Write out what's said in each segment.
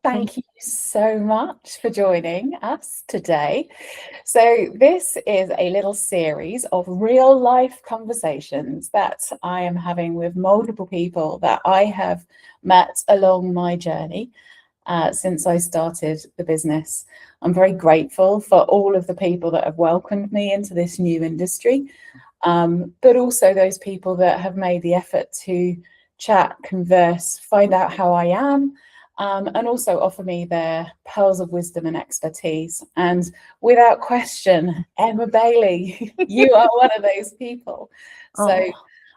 Thank you so much for joining us today. So this is a little series of real life conversations that I am having with multiple people that I have met along my journey since I started the business. I'm very grateful for all of the people that have welcomed me into this new industry, but also those people that have made the effort to chat, converse, find out how I am, and also offer me their pearls of wisdom and expertise. And without question, Emma Bailey, you are one of those people. So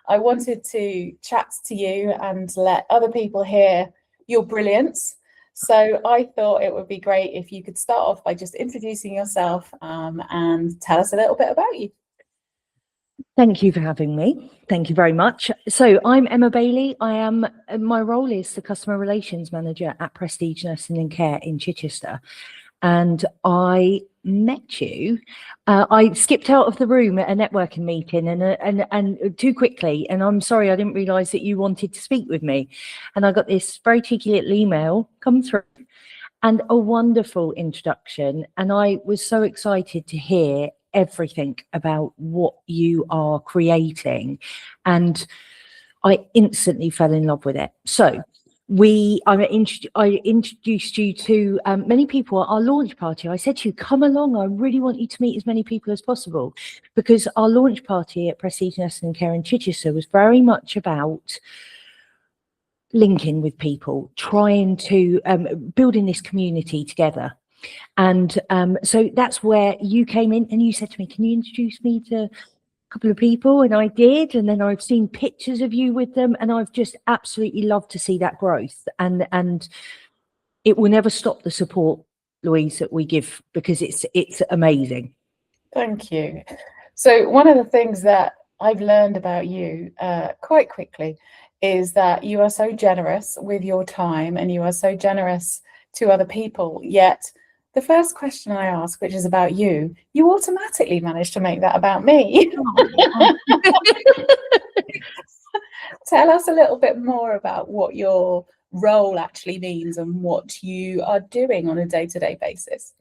I wanted to chat to you and let other people hear your brilliance. So I thought it would be great if you could start off by just introducing yourself and tell us a little bit about you. Thank you for having me. Thank you very much. So I'm Emma Bailey. My role is the Customer Relations Manager at Prestige Nursing and Care in Chichester. And I met you. I skipped out of the room at a networking meeting and too quickly. And I'm sorry, I didn't realise that you wanted to speak with me. And I got this very cheeky little email come through and a wonderful introduction. And I was so excited to hear everything about what you are creating, and I instantly fell in love with it. So I introduced you to many people at our launch party. I said to you, come along, I really want you to meet as many people as possible, because our launch party at Prestige Nursing and Care in Chichester was very much about linking with people, trying to building this community together. And so that's where you came in and you said to me, can you introduce me to a couple of people? And I did. And then I've seen pictures of you with them, and I've just absolutely loved to see that growth. And it will never stop the support, Louise, that we give, because it's amazing. Thank you. So one of the things that I've learned about you quite quickly is that you are so generous with your time and you are so generous to other people, yet the first question I ask, which is about you, you automatically manage to make that about me. Tell us a little bit more about what your role actually means and what you are doing on a day-to-day basis.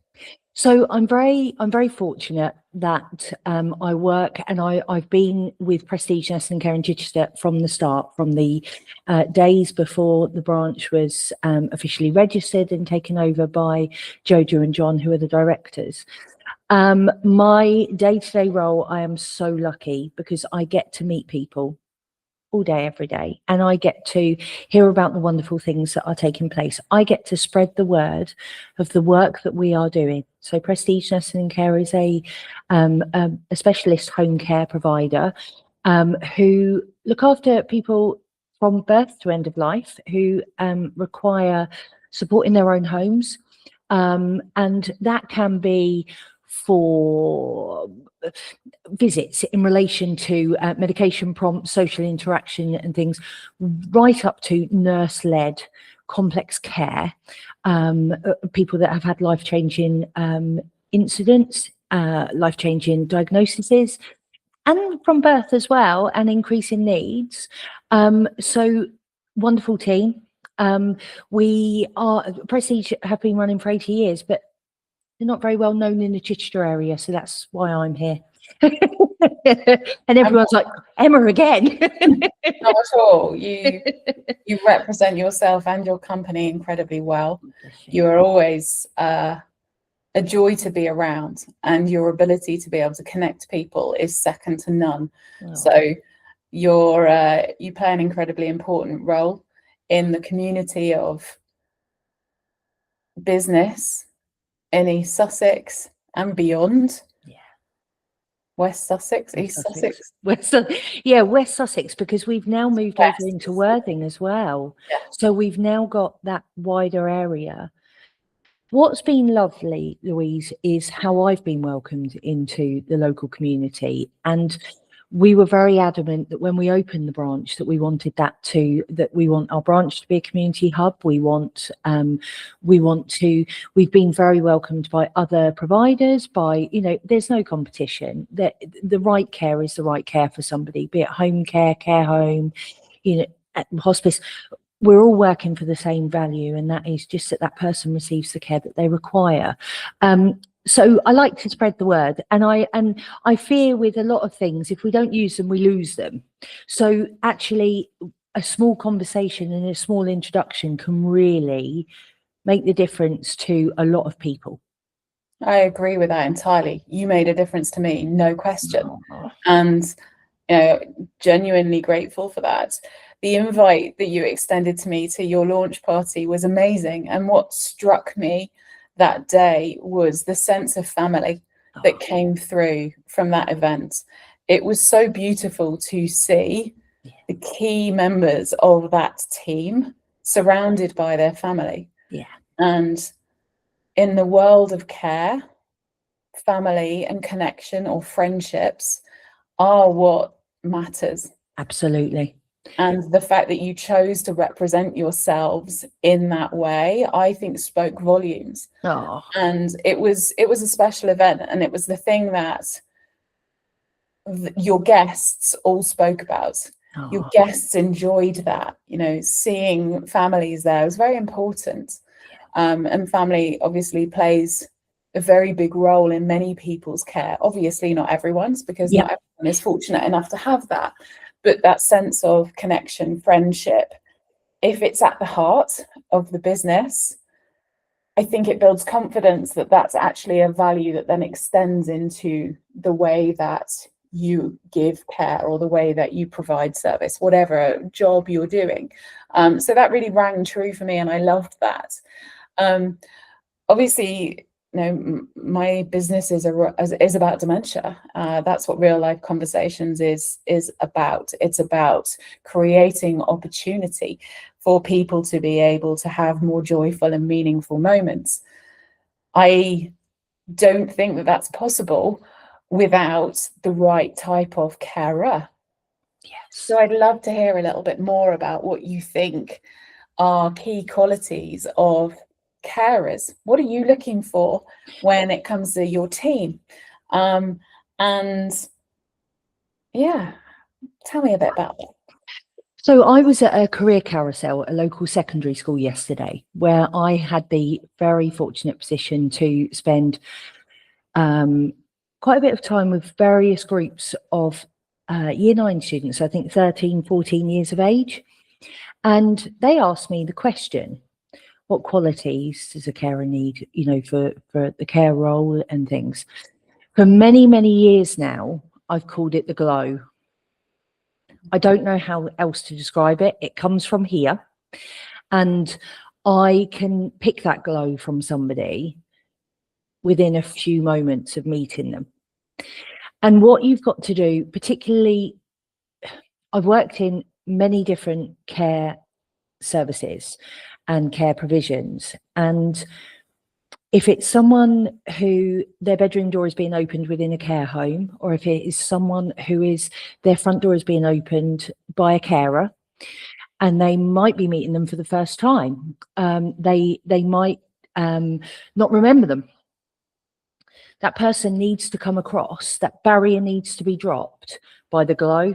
So I'm very fortunate that I work, and I've been with Prestige Nursing and Care in Chichester from the start, from the days before the branch was officially registered and taken over by Jojo and John, who are the directors. My day-to-day role, I am so lucky because I get to meet people all day, every day, and I get to hear about the wonderful things that are taking place. I get to spread the word of the work that we are doing. So Prestige Nursing and Care is a specialist home care provider who look after people from birth to end of life who require support in their own homes, and that can be for visits in relation to medication prompt, social interaction and things, right up to nurse-led complex care, people that have had life-changing incidents, life-changing diagnoses, and from birth as well, and increasing needs. So wonderful team. We are, Prestige have been running for 80 years, but they're not very well known in the Chichester area, so that's why I'm here. And everyone's like, Emma again. Not at all. You represent yourself and your company incredibly well. You are always a joy to be around, and your ability to be able to connect people is second to none. Oh. So you play an incredibly important role in the community of business in East Sussex and beyond. Yeah. West Sussex, East Sussex. West Sussex, because we've now moved over into Worthing as well. Yeah. So we've now got that wider area. What's been lovely, Louise, is how I've been welcomed into the local community. And we were very adamant that when we opened the branch that we wanted that we want our branch to be a community hub. We've been very welcomed by other providers, there's no competition. The right care is the right care for somebody, be it home care, care home, hospice. we're all working for the same value, and that is just that that person receives the care that they require. So I like to spread the word, and I fear with a lot of things, if we don't use them, we lose them. So actually, a small conversation and a small introduction can really make the difference to a lot of people. I agree with that entirely. You made a difference to me, no question. Oh. And genuinely grateful for that. The invite that you extended to me to your launch party was amazing. And what struck me that day was the sense of family that came through from that event. It was so beautiful to see the key members of that team surrounded by their family. Yeah. And in the world of care, family and connection or friendships are what matters. Absolutely. And the fact that you chose to represent yourselves in that way, I think spoke volumes. Oh. And it was a special event, and it was the thing that your guests all spoke about. Oh. Your guests enjoyed that, seeing families there was very important. And family obviously plays a very big role in many people's care. Obviously not everyone's, because not everyone is fortunate enough to have that. But that sense of connection, friendship, if it's at the heart of the business, I think it builds confidence that that's actually a value that then extends into the way that you give care or the way that you provide service, whatever job you're doing. So that really rang true for me, and I loved that. Obviously, my business is about dementia. That's what Real Life Conversations is about. It's about creating opportunity for people to be able to have more joyful and meaningful moments. I don't think that that's possible without the right type of carer. Yes. So I'd love to hear a little bit more about what you think are key qualities of carers. What are you looking for when it comes to your team? And yeah, tell me a bit about that. So I was at a career carousel at a local secondary school yesterday, where I had the very fortunate position to spend quite a bit of time with various groups of year 9 students, I think 13, 14 years of age. And they asked me the question, what qualities does a carer need, for the care role and things? For many, many years now, I've called it the glow. I don't know how else to describe it. It comes from here, and I can pick that glow from somebody within a few moments of meeting them. And what you've got to do, particularly, I've worked in many different care services and care provisions, and if it's someone who their bedroom door is being opened within a care home, or if it is someone who is their front door is being opened by a carer, and they might be meeting them for the first time, they might not remember them. That person needs to come across, that barrier needs to be dropped by the glow.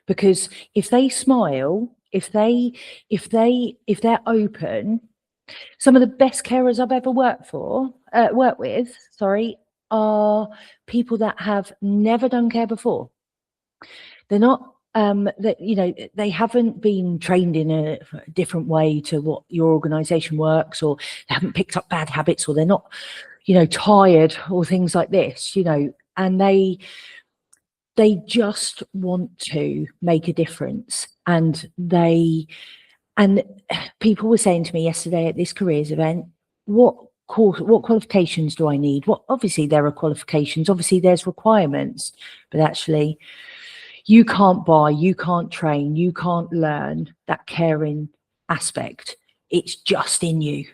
Because if they smile, if they're open, some of the best carers I've ever worked with, are people that have never done care before. They're not, they haven't been trained in a different way to what your organisation works, or they haven't picked up bad habits, or they're not, tired or things like this, and they just want to make a difference. And people were saying to me yesterday at this careers event, what qualifications do I need? Obviously there are qualifications, obviously there's requirements, but actually you can't buy, you can't train, you can't learn that caring aspect. It's just in you.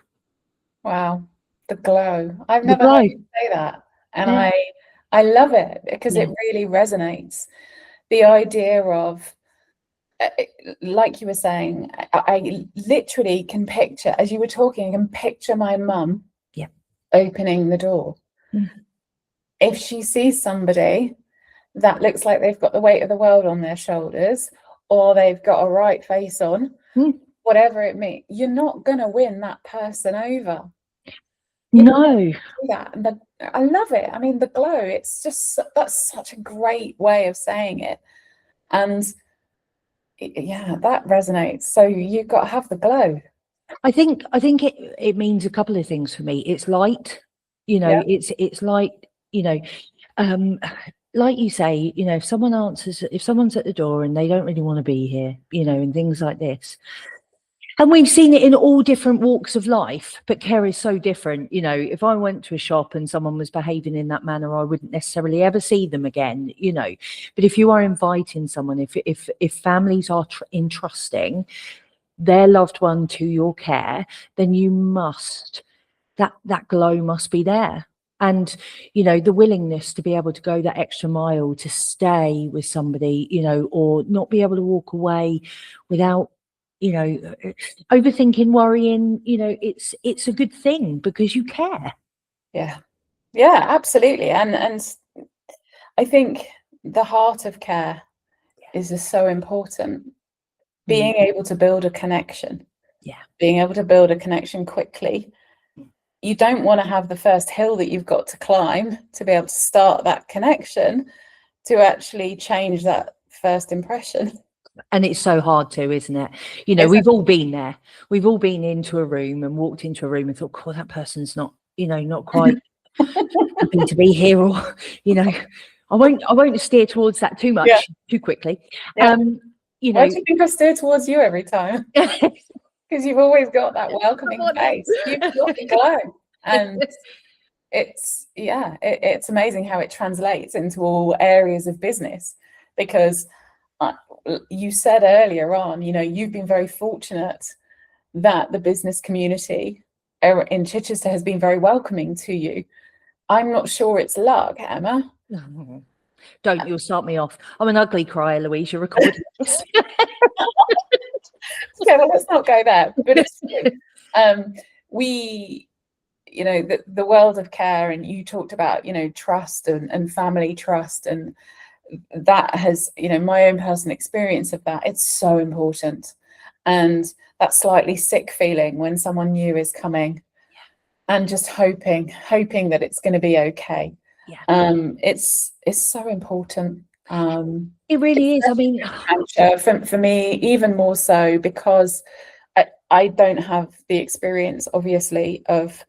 Wow, the glow. I've never heard you say that. And Yeah. I love it, because Yeah. it really resonates. The idea of, like you were saying, I literally can picture, as you were talking, I can picture my mum opening the door. If she sees somebody that looks like they've got the weight of the world on their shoulders, or they've got a right face on, whatever it means, you're not going to win that person over. No. That, and I love it. I mean, the glow, it's just, that's such a great way of saying it. And yeah, that resonates. So you've got to have the glow. I think it means a couple of things for me. It's light, Yeah. it's light, like you say, if someone's at the door and they don't really want to be here, and things like this. And we've seen it in all different walks of life, but care is so different. If I went to a shop and someone was behaving in that manner, I wouldn't necessarily ever see them again, But if you are inviting someone, if families are entrusting their loved one to your care, then you must, that glow must be there. And, the willingness to be able to go that extra mile to stay with somebody, or not be able to walk away without, overthinking, worrying, it's a good thing because you care. Yeah. Yeah, absolutely. And I think the heart of care is just so important. Being able to build a connection. Yeah. Being able to build a connection quickly. You don't want to have the first hill that you've got to climb to be able to start that connection to actually change that first impression. And it's so hard to, isn't it? We've all been there. We've all been into a room and walked into a room and thought, "Oh, that person's not, not quite happy to be here," or, I won't steer towards that too much, too quickly. Yeah. Why do you think I steer towards you every time? Because you've always got that welcoming face. You've got the glow, and it's amazing how it translates into all areas of business. Because you said earlier on, you've been very fortunate that the business community in Chichester has been very welcoming to you. I'm not sure it's luck, Emma. Don't, you'll start me off. I'm an ugly crier, Louise. You're recording this. Okay, well, let's not go there. But it's true. The world of care, and you talked about, trust and family trust, and that has, my own personal experience of that. It's so important. And that slightly sick feeling when someone new is coming, and just hoping that it's going to be okay. It's so important. It really is. I mean, for me, even more so, because I don't have the experience, obviously, of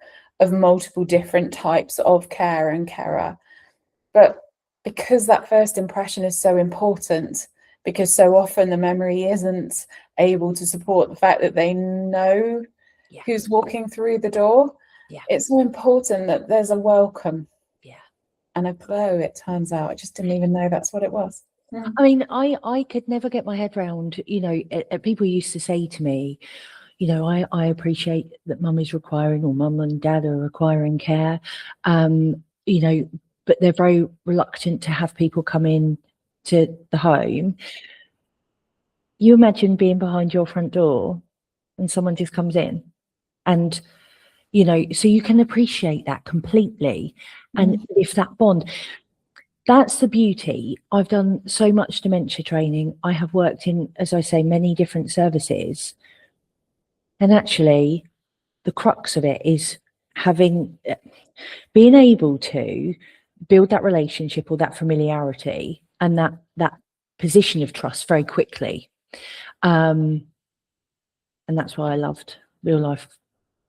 multiple different types of care and carer, but because that first impression is so important, because so often the memory isn't able to support the fact that they know who's walking through the door. It's so important that there's a welcome and a glow. It turns out I just didn't even know that's what it was. I mean, I could never get my head around, people used to say to me, I appreciate that mum is requiring, or mum and dad are requiring care, but they're very reluctant to have people come in to the home. You imagine being behind your front door and someone just comes in, and so you can appreciate that completely. And if that bond, that's the beauty. I've done so much dementia training. I have worked in, as I say, many different services. And actually, the crux of it is being able to build that relationship or that familiarity and that position of trust very quickly. And that's why I loved real life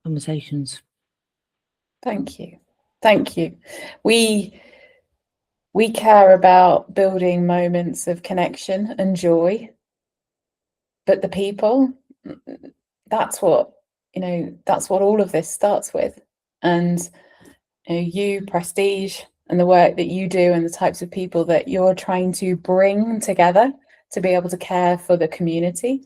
conversations. Thank you. We care about building moments of connection and joy, but the people, that's what all of this starts with. And you, Prestige, and the work that you do, and the types of people that you're trying to bring together to be able to care for the community,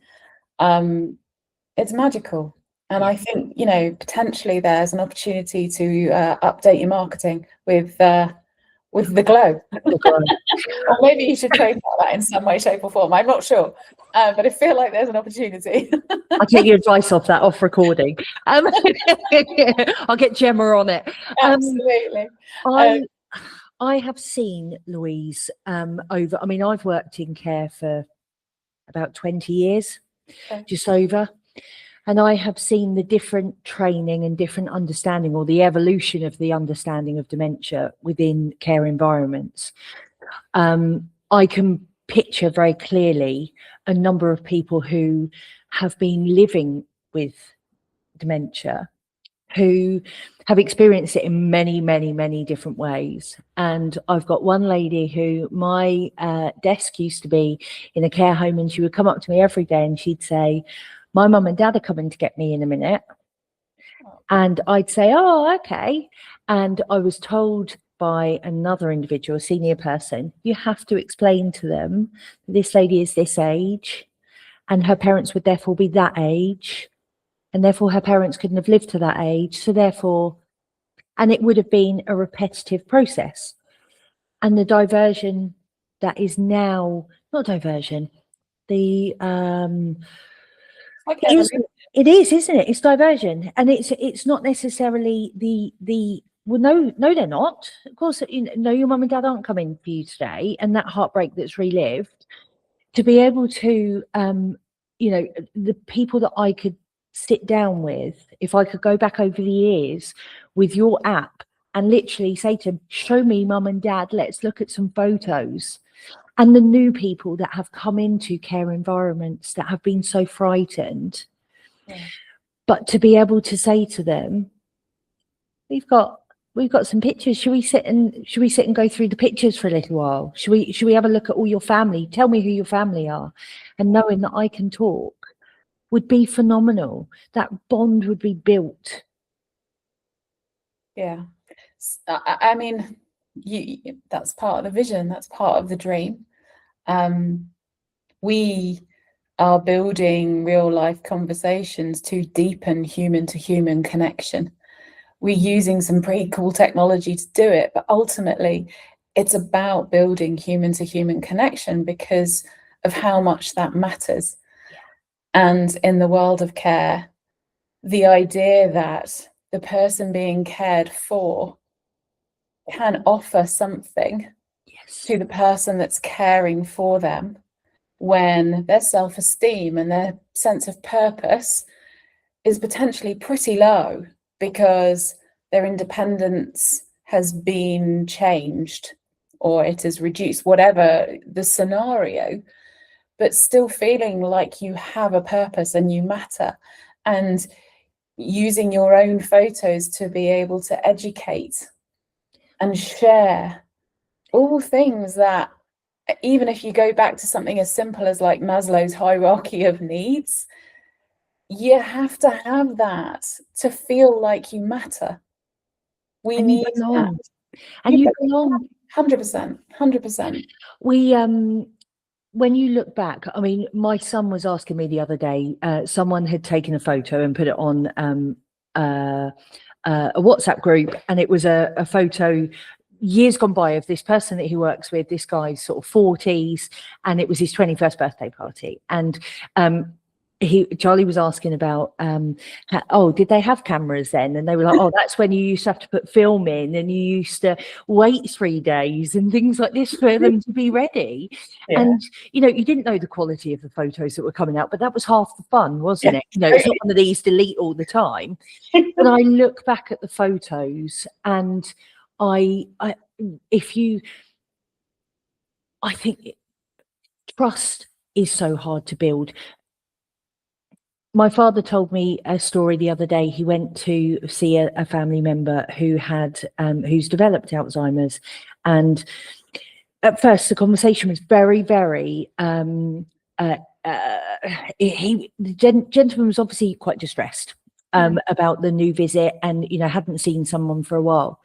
it's magical. And I think, potentially there's an opportunity to update your marketing with the glow. Or maybe you should trademark that in some way, shape or form. I'm not sure. But I feel like there's an opportunity. I'll take your advice off recording. I'll get Gemma on it. Absolutely. I have seen, Louise, I've worked in care for about 20 years, just over. And I have seen the different training and different understanding, or the evolution of the understanding of dementia within care environments. I can picture very clearly a number of people who have been living with dementia, who have experienced it in many, many, many different ways. And I've got one lady who, my desk used to be in a care home, and she would come up to me every day and she'd say, "My mum and dad are coming to get me in a minute." And I'd say, "Oh, okay." And I was told by another individual, a senior person, you have to explain to them this lady is this age and her parents would therefore be that age, and therefore her parents couldn't have lived to that age. So therefore, and it would have been a repetitive process. And the diversion that is now, not diversion, the Like it is, isn't it? It's diversion, and it's not necessarily the well, no, they're not. Of course, no, your mum and dad aren't coming for you today, and that heartbreak that's relived. To be able to, the people that I could sit down with, if I could go back over the years with your app and literally say to them, "Show me mum and dad, let's look at some photos." And the new people that have come into care environments that have been so frightened, but to be able to say to them, we've got some pictures. Should we sit and go through the pictures for a little while? Should we have a look at all your family? Tell me who your family are. And knowing that I can talk would be phenomenal. That bond would be built. Yeah. I mean, that's part of the vision, that's part of the dream. We are building real life conversations to deepen human to human connection. We're using some pretty cool technology to do it, but ultimately it's about building human to human connection because of how much that matters. And in the world of care, the idea that the person being cared for can offer something to the person that's caring for them when their self-esteem and their sense of purpose is potentially pretty low because their independence has been changed or it is reduced, whatever the scenario, but still feeling like you have a purpose and you matter, and using your own photos to be able to educate and share all things that, even if you go back to something as simple as like Maslow's hierarchy of needs, you have to have that to feel like you matter. We And need you belong. that. And you belong. 100%, 100%. We when you look back, I mean, my son was asking me the other day, someone had taken a photo and put it on a WhatsApp group, and it was a photo years gone by of this person that he works with, this guy's sort of 40s, and it was his 21st birthday party. And Charlie was asking about, did they have cameras then? And they were like, oh, that's when you used to have to put film in and you used to wait 3 days and things like this for them to be ready. Yeah. And, you didn't know the quality of the photos that were coming out, but that was half the fun, wasn't it? It's not one of these delete all the time. But I look back at the photos and I think trust is so hard to build. My father told me a story the other day. He went to see a family member who had who's developed Alzheimer's, and at first the conversation was very, very. The gentleman was obviously quite distressed about the new visit, and hadn't seen someone for a while.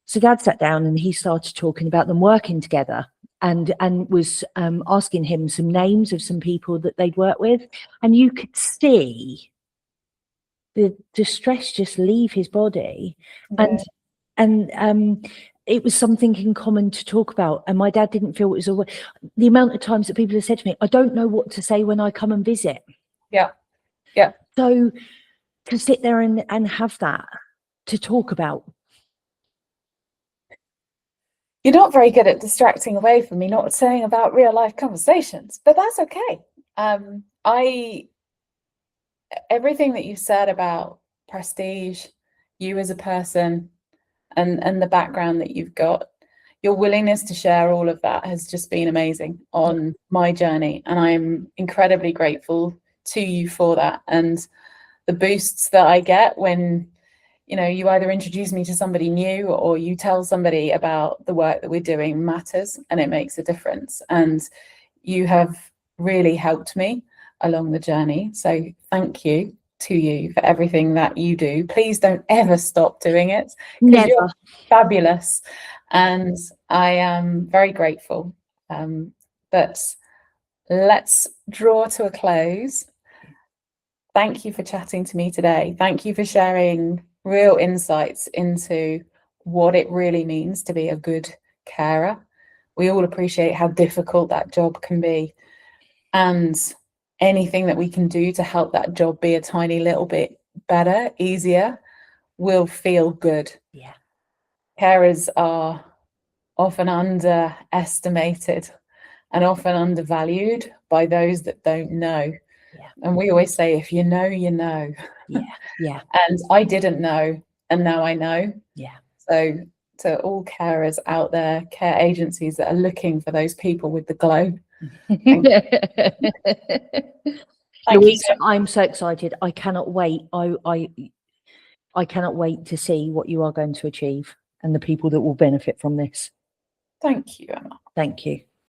So Dad sat down and he started talking about them working together. And was asking him some names of some people that they'd worked with, and you could see the distress just leave his body, and it was something in common to talk about. And my dad didn't feel it was the amount of times that people have said to me, "I don't know what to say when I come and visit." Yeah. So to sit there and have that to talk about. You're not very good at distracting away from me not saying about real life conversations, but that's okay. everything that you said about Prestige, you as a person, and the background that you've got, your willingness to share all of that has just been amazing on my journey, and I'm incredibly grateful to you for that. And the boosts that I get when, you know, you either introduce me to somebody new or you tell somebody about the work that we're doing matters, and it makes a difference. And you have really helped me along the journey. So thank you to you for everything that you do. Please don't ever stop doing it, because you're Never. fabulous. And I am very grateful. But let's draw to a close. Thank you for chatting to me today. Thank you for sharing real insights into what it really means to be a good carer. We all appreciate how difficult that job can be, and anything that we can do to help that job be a tiny little bit better, easier, will feel good. Yeah. Carers are often underestimated and often undervalued by those that don't know. Yeah. And we always say, if you know, you know. Yeah. Yeah. And I didn't know, and now I know. Yeah. So to all carers out there, care agencies that are looking for those people with the glow, thank Louise, you. I'm so excited. I cannot wait. I cannot wait to see what you are going to achieve and the people that will benefit from this. Thank you, Emma. Thank you.